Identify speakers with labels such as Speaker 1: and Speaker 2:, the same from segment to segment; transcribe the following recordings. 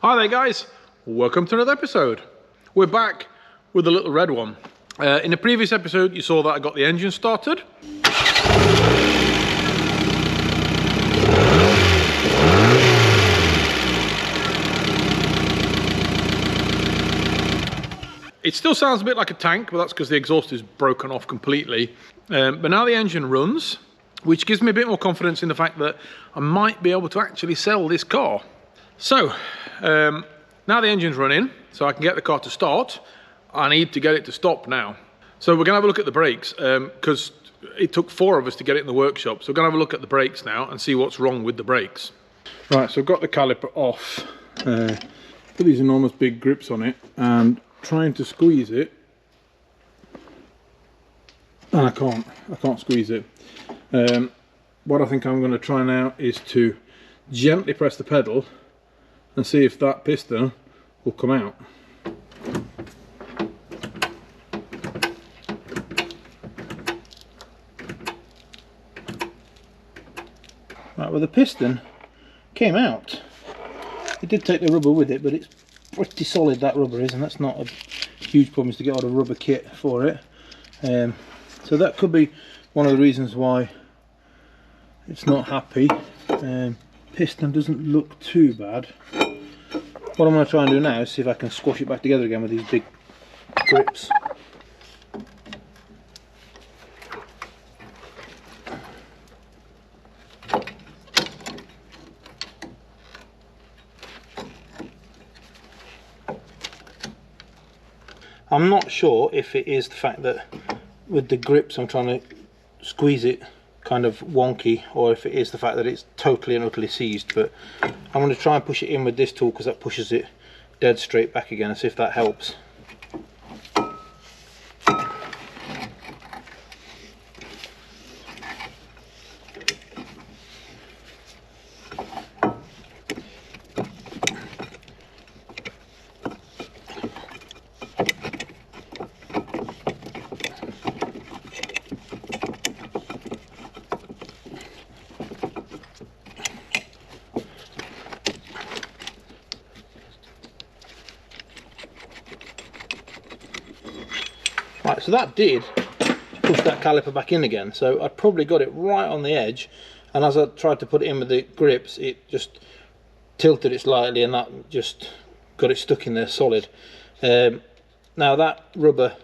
Speaker 1: Hi there guys, welcome to another episode. We're back with the little red one. In the previous episode you saw that I got the engine started. It still sounds a bit like a tank, but that's because the exhaust is broken off completely. But now the engine runs, which gives me a bit more confidence in the fact that I might be able to actually sell this car. So, now the engine's running, so I can get the car to start. I need to get it to stop now. So we're gonna have a look at the brakes, because it took 4 of us to get it in the workshop. So we're gonna have a look at the brakes now and see what's wrong with the brakes. Right, so I've got the caliper off. Put these enormous big grips on it and trying to squeeze it. And I can't squeeze it. What I think I'm gonna try now is to gently press the pedal and see if that piston will come out. Right, well the piston came out. It did take the rubber with it, but it's pretty solid, that rubber is, and that's not a huge problem, is to get all the rubber kit for it. So that could be one of the reasons why it's not happy. Piston doesn't look too bad. What I'm going to try and do now is see if I can squash it back together again with these big grips. I'm not sure if it is the fact that with the grips I'm trying to squeeze it kind of wonky, or if it is the fact that it's totally and utterly seized, but I'm going to try and push it in with this tool because that pushes it dead straight back again, and see if that helps. Right, so that did push that caliper back in again, so I probably got it right on the edge, and as I tried to put it in with the grips it just tilted it slightly and that just got it stuck in there solid. Now that rubber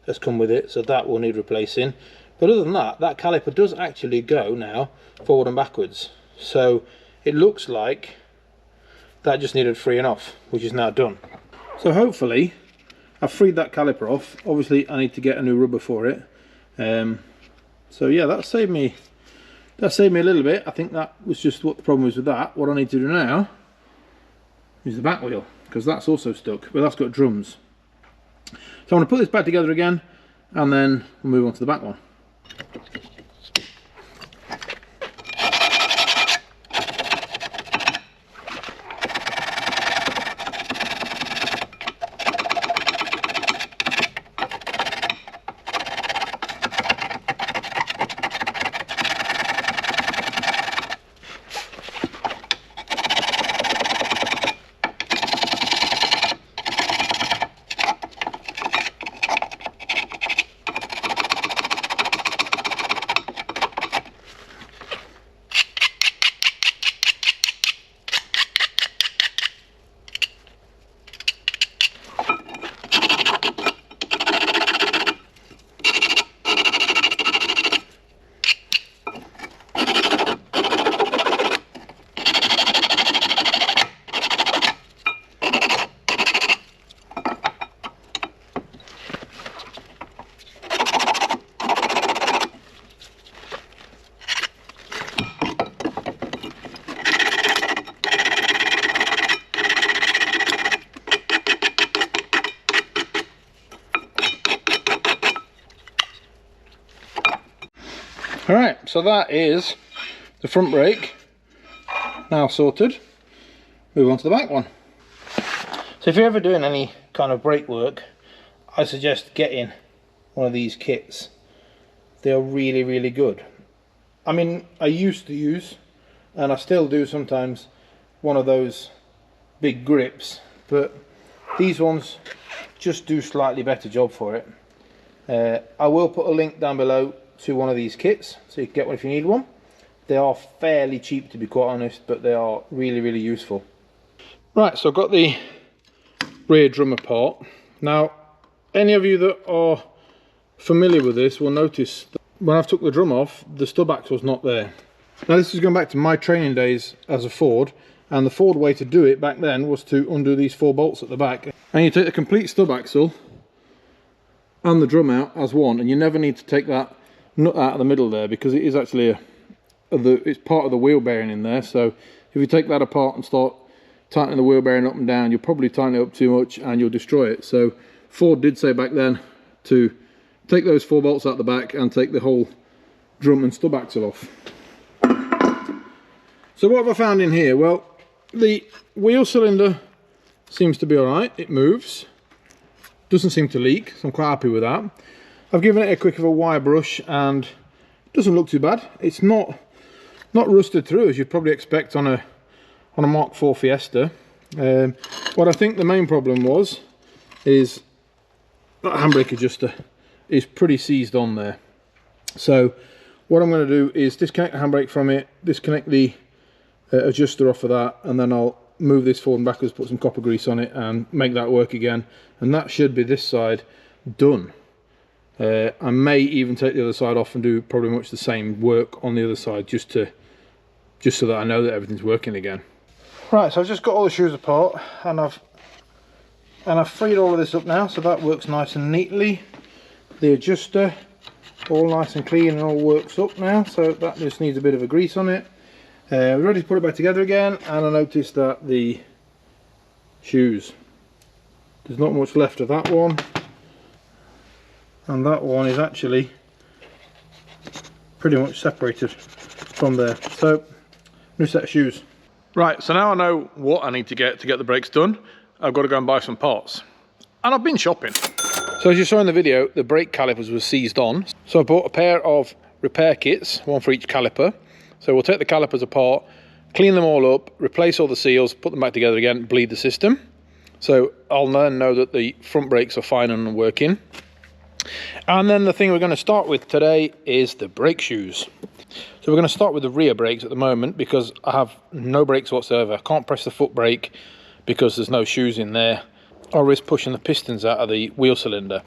Speaker 1: has come with it, so that will need replacing, but other than that, that caliper does actually go now forward and backwards, so it looks like that just needed freeing off, which is now done. So hopefully I've freed that caliper off. Obviously I need to get a new rubber for it. So yeah, that saved me a little bit. I think that was just what the problem was with that. What I need to do now is the back wheel, because that's also stuck, but that's got drums. So I'm going to put this back together again and then we'll move on to the back one. Alright, so that is the front brake now sorted. Move on to the back one. So if you're ever doing any kind of brake work, I suggest getting one of these kits. They are really, really good. I mean, I used to use, and I still do sometimes, one of those big grips, but these ones just do slightly better job for it. I will put a link down below to one of these kits so you can get one if you need one. They are fairly cheap, to be quite honest, but they are really useful. Right, so I've got the rear drum apart. Now, any of you that are familiar with this will notice that when I've took the drum off, the stub axle's not there. Now this is going back to my training days as a Ford, and the Ford way to do it back then was to undo these 4 bolts at the back, and you take the complete stub axle and the drum out as one, and you never need to take that nut out of the middle there, because it is actually it's part of the wheel bearing in there. So if you take that apart and start tightening the wheel bearing up and down, you'll probably tighten it up too much and you'll destroy it. So Ford did say back then to take those 4 bolts out the back and take the whole drum and stub axle off. So what have I found in here? Well, the wheel cylinder seems to be alright. It moves, doesn't seem to leak, so I'm quite happy with that. I've given it a quick of a wire brush and it doesn't look too bad. It's not rusted through as you'd probably expect on a Mk4 Fiesta. What I think the main problem is that handbrake adjuster is pretty seized on there. So what I'm going to do is disconnect the handbrake from it, disconnect the adjuster off of that, and then I'll move this forward and backwards, put some copper grease on it and make that work again, and that should be this side done. I may even take the other side off and do probably much the same work on the other side, just so that I know that everything's working again. Right, so I've just got all the shoes apart and I've freed all of this up now, so that works nice and neatly. The adjuster all nice and clean and all works up now, so that just needs a bit of a grease on it. We're ready to put it back together again, and I noticed that the shoes, there's not much left of that one, and that one is actually pretty much separated from there. So new set of shoes. Right, so now I know what I need to get the brakes done. I've got to go and buy some parts, and I've been shopping. So as you saw in the video, the brake calipers were seized on, so I bought a pair of repair kits, one for each caliper. So we'll take the calipers apart, clean them all up, replace all the seals, put them back together again, bleed the system. So I'll then know that the front brakes are fine and working. And then the thing we're going to start with today is the brake shoes. So we're going to start with the rear brakes at the moment, because I have no brakes whatsoever. I can't press the foot brake because there's no shoes in there. I'll risk pushing the pistons out of the wheel cylinder.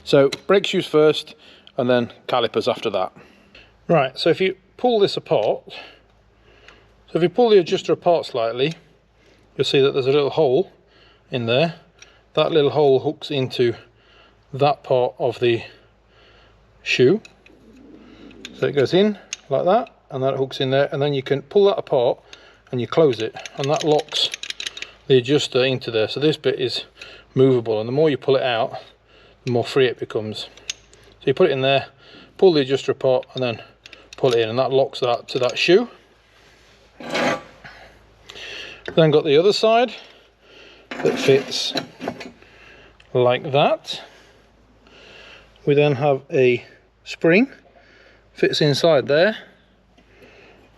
Speaker 1: So brake shoes first, and then calipers after that. Right, so if you pull this apart, so if you pull the adjuster apart slightly, you'll see that there's a little hole in there. That little hole hooks into that part of the shoe. So it goes in like that, and that hooks in there, and then you can pull that apart and you close it, and that locks the adjuster into there. So this bit is movable, and the more you pull it out, the more free it becomes. So you put it in there, pull the adjuster apart, and then pull it in, and that locks that to that shoe. Then got the other side that fits like that. We then have a spring, fits inside there,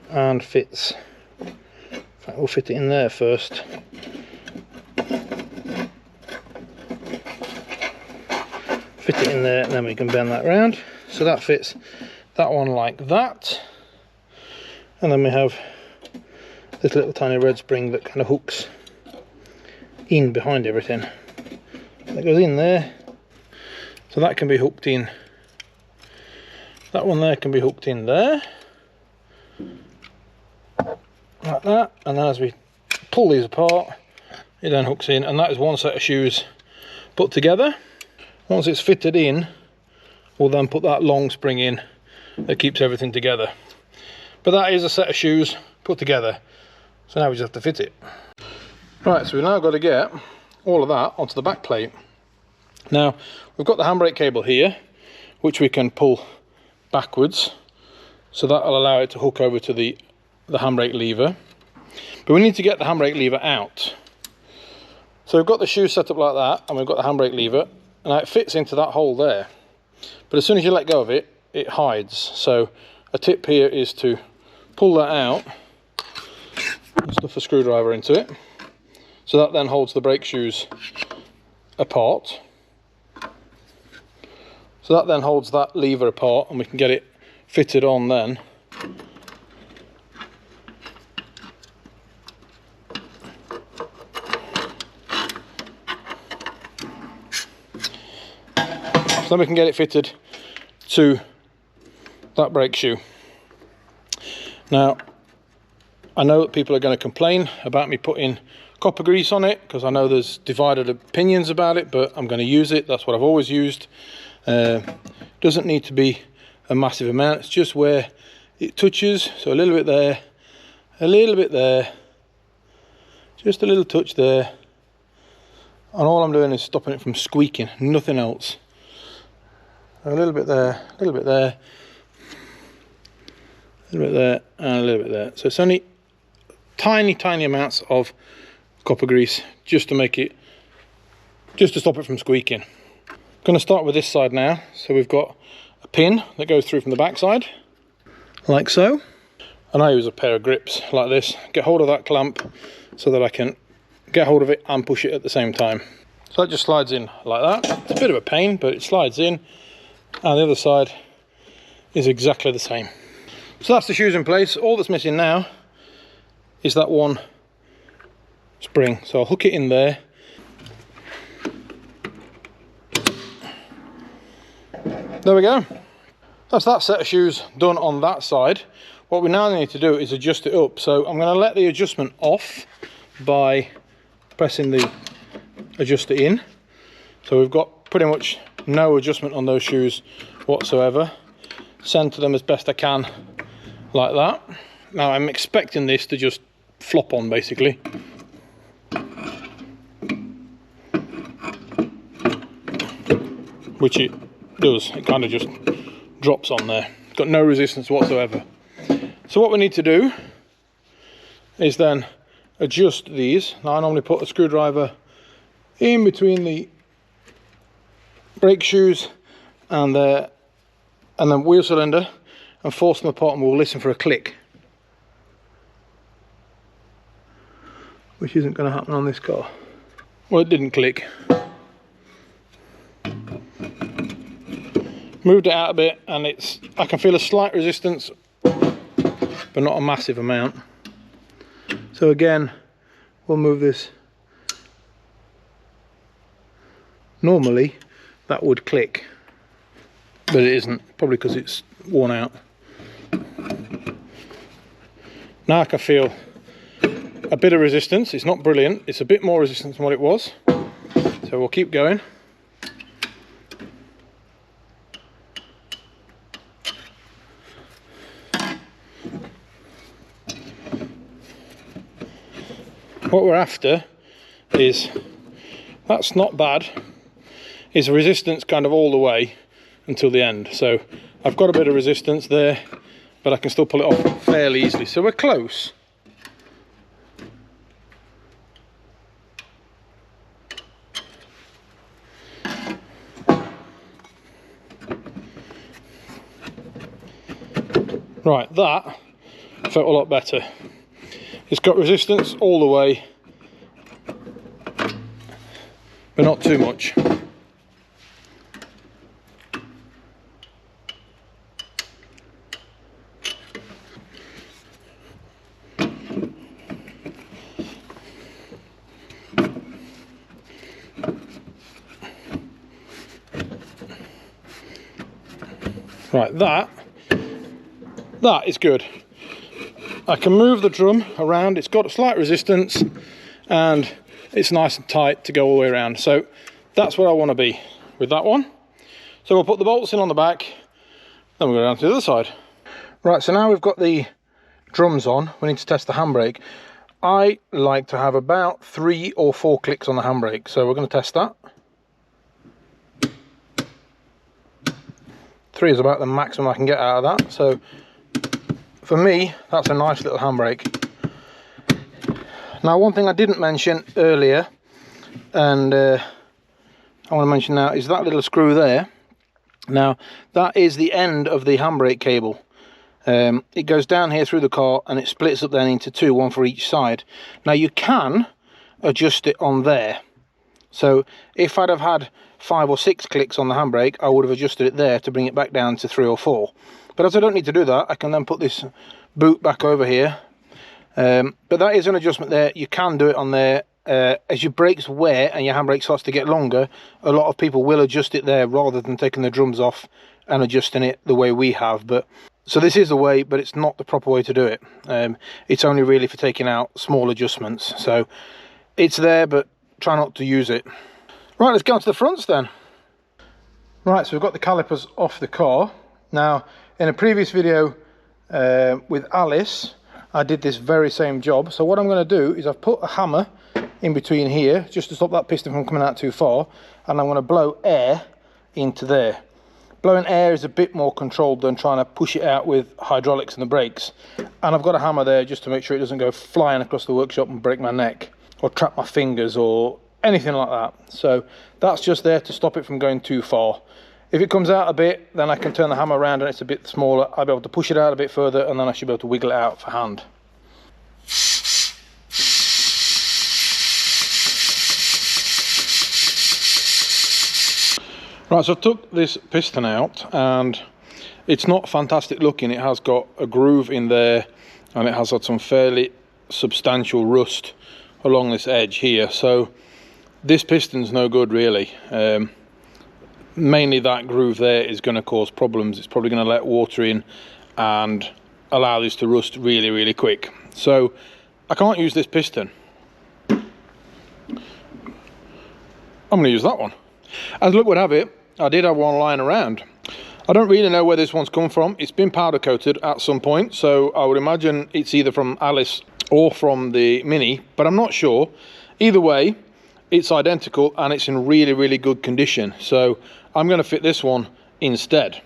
Speaker 1: and fits, in fact we'll fit it in there first. Fit it in there, and then we can bend that round. So that fits that one like that. And then we have this little tiny red spring that kind of hooks in behind everything. That goes in there. So that can be hooked in. That one there can be hooked in there. Like that. And then as we pull these apart, it then hooks in, and that is one set of shoes put together. Once it's fitted in, we'll then put that long spring in that keeps everything together. But that is a set of shoes put together. So now we just have to fit it. Right, so we've now got to get all of that onto the back plate. Now, we've got the handbrake cable here, which we can pull backwards. So that'll allow it to hook over to the handbrake lever. But we need to get the handbrake lever out. So we've got the shoe set up like that, and we've got the handbrake lever. And it fits into that hole there, but as soon as you let go of it, it hides. So a tip here is to pull that out and stuff a screwdriver into it. So that then holds the brake shoes apart. So that then holds that lever apart, and we can get it fitted on then. So then we can get it fitted to that brake shoe. Now, I know that people are going to complain about me putting copper grease on it, because I know there's divided opinions about it, but I'm going to use it. That's what I've always used. Doesn't need to be a massive amount, it's just where it touches. So a little bit there, a little bit there, just a little touch there, and all I'm doing is stopping it from squeaking, nothing else. A little bit there, a little bit there, a little bit there, and a little bit there. So it's only tiny amounts of copper grease just to make it, just to stop it from squeaking. I'm going to start with this side now. So we've got a pin that goes through from the back side, like so. And I use a pair of grips like this, get hold of that clamp so that I can get hold of it and push it at the same time. So that just slides in like that. It's a bit of a pain, but it slides in. And the other side is exactly the same. So that's the shoes in place. All that's missing now is that one spring. So I'll hook it in there. There we go. That's that set of shoes done on that side. What we now need to do is adjust it up. So I'm going to let the adjustment off by pressing the adjuster in. So we've got pretty much no adjustment on those shoes whatsoever. Center them as best I can like that. Now I'm expecting this to just flop on basically. Which it does, it kind of just drops on there. It's got no resistance whatsoever. So what we need to do is then adjust these. Now I normally put a screwdriver in between the brake shoes and then wheel cylinder and force them apart, and we'll listen for a click, which isn't going to happen on this car. Well, it didn't click. Moved it out a bit and I can feel a slight resistance, but not a massive amount. So again, we'll move this. Normally that would click, but it isn't, probably because it's worn out. Now I can feel a bit of resistance. It's not brilliant, it's a bit more resistance than what it was, so we'll keep going. What we're after is, that's not bad, is resistance kind of all the way until the end. So I've got a bit of resistance there, but I can still pull it off fairly easily. So we're close. Right, that felt a lot better. It's got resistance all the way, but not too much. Right, that is good. I can move the drum around, it's got a slight resistance and it's nice and tight to go all the way around. So that's where I want to be with that one. So we'll put the bolts in on the back, then we'll go down to the other side. Right, so now we've got the drums on, we need to test the handbrake. I like to have about 3 or 4 clicks on the handbrake, so we're going to test that. 3 is about the maximum I can get out of that, so for me that's a nice little handbrake. Now one thing I didn't mention earlier, and I want to mention now, is that little screw there. Now that is the end of the handbrake cable. It goes down here through the car and it splits up then into 2, one for each side. Now you can adjust it on there. So if I'd have had 5 or 6 clicks on the handbrake, I would have adjusted it there to bring it back down to 3 or 4. But as I don't need to do that, I can then put this boot back over here. But that is an adjustment there. You can do it on there. As your brakes wear and your handbrake starts to get longer, a lot of people will adjust it there rather than taking the drums off and adjusting it the way we have. But so this is the way, but it's not the proper way to do it. It's only really for taking out small adjustments. So it's there, but try not to use it. Right, let's go on to the fronts then. Right, so we've got the calipers off the car. Now, in a previous video with Alice, I did this very same job. So what I'm going to do is I've put a hammer in between here just to stop that piston from coming out too far, and I'm going to blow air into there. Blowing air is a bit more controlled than trying to push it out with hydraulics and the brakes. And I've got a hammer there just to make sure it doesn't go flying across the workshop and break my neck or trap my fingers or anything like that. So that's just there to stop it from going too far. If it comes out a bit, then I can turn the hammer around and it's a bit smaller. I'll be able to push it out a bit further, and then I should be able to wiggle it out for hand. Right, so I took this piston out and it's not fantastic looking. It has got a groove in there and it has had some fairly substantial rust along this edge here. So this piston's no good really. Mainly that groove there is going to cause problems. It's probably going to let water in and allow this to rust really, really quick. So I can't use this piston. I'm going to use that one. As luck would have it, I did have one lying around. I don't really know where this one's come from. It's been powder coated at some point, so I would imagine it's either from Alice or from the Mini, but I'm not sure. Either way, it's identical and it's in really, really good condition. So I'm going to fit this one instead.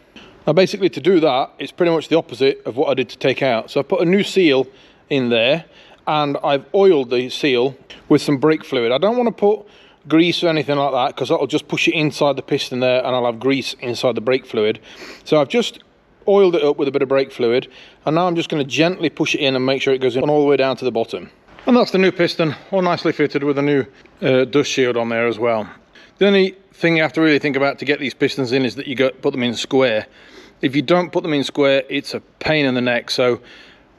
Speaker 1: Now basically to do that, it's pretty much the opposite of what I did to take out. So I put a new seal in there and I've oiled the seal with some brake fluid. I don't want to put grease or anything like that because that'll just push it inside the piston there and I'll have grease inside the brake fluid. So I've just oiled it up with a bit of brake fluid and now I'm just going to gently push it in and make sure it goes in all the way down to the bottom. And that's the new piston, all nicely fitted with a new dust shield on there as well. The only thing you have to really think about to get these pistons in is that you put them in square. If you don't put them in square, it's a pain in the neck. So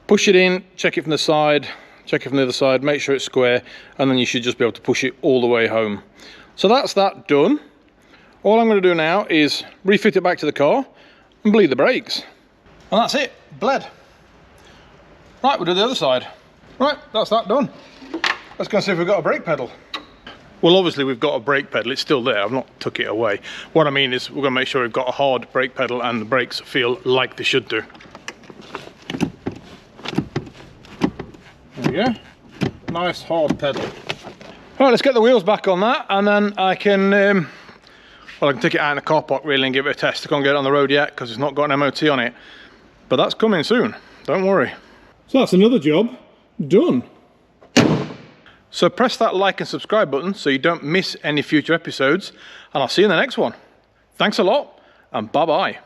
Speaker 1: push it in, check it from the side, check it from the other side, make sure it's square, and then you should just be able to push it all the way home. So that's that done. All I'm going to do now is refit it back to the car and bleed the brakes. And that's it, bled. Right, we'll do the other side. Right, that's that done. Let's go and see if we've got a brake pedal. Well, obviously we've got a brake pedal, it's still there, I've not took it away. What I mean is we're going to make sure we've got a hard brake pedal and the brakes feel like they should do. There we go. Nice hard pedal. Right, let's get the wheels back on that and then I can, well, I can take it out in the car park really and give it a test. I can't get it on the road yet because it's not got an MOT on it. But that's coming soon, don't worry. So that's another job done. So press that like and subscribe button so you don't miss any future episodes, and I'll see you in the next one. Thanks a lot, and bye-bye.